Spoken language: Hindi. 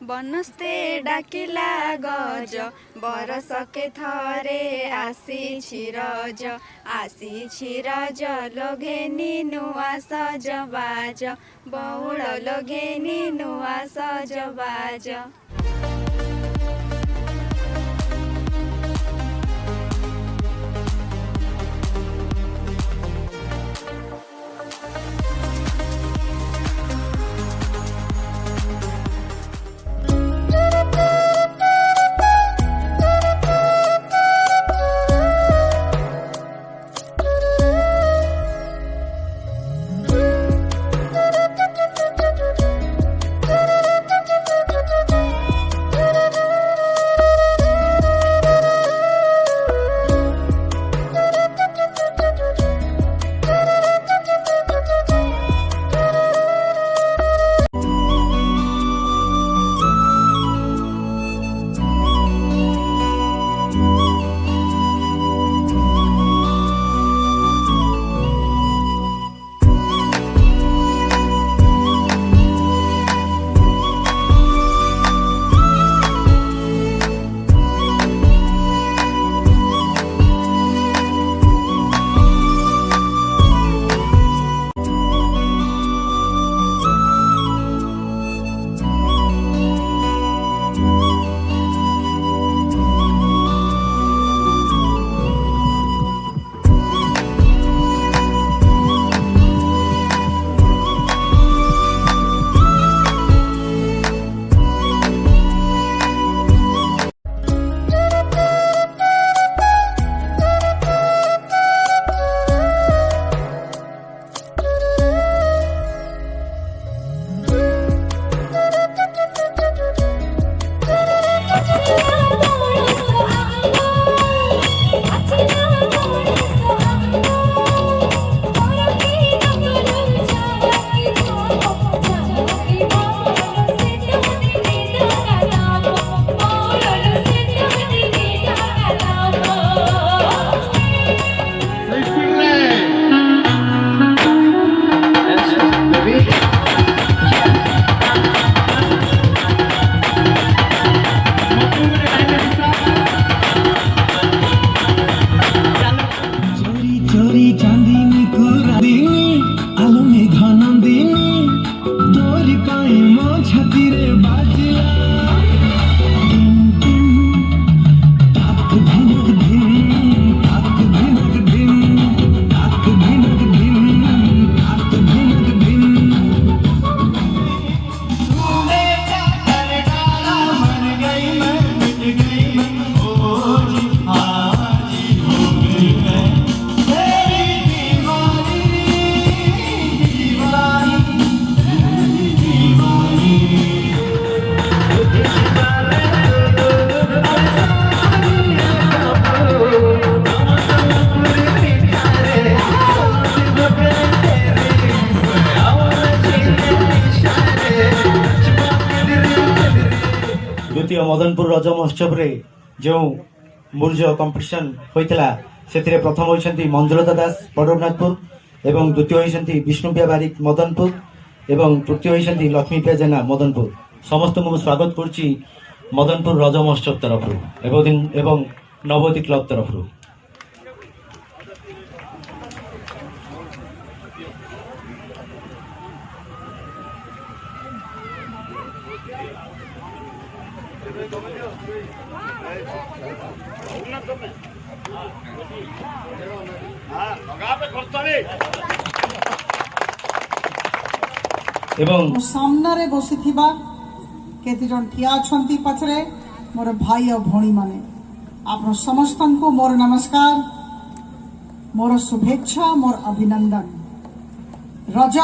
बनस्ते डाकिला गज बरसके थरे आसी रज लोघेनी नुआ सजबाज बहुल लोघेनी नुआ सजबाज। द्वितीय मदनपुर रज महोत्सव रे जो मूर्ज कंपिटिशन होता से प्रथम होती मंजुलता दास बड़रघुनाथपुर एवं द्वितीय होती विष्णुप्रिया बारिक मदनपुर एवं तृतीय होती लक्ष्मीप्रिया जेना मदनपुर। समस्त को स्वागत करुच्ची मदनपुर रज महोत्सव तरफ एवं नवोदय क्लब तरफ। सामने बसी केते जन ठिया छंती पछरे मोर भाई और भौणी माने आप समस्त को मोर नमस्कार, मोर शुभेच्छा, मोर अभिनंदन। रज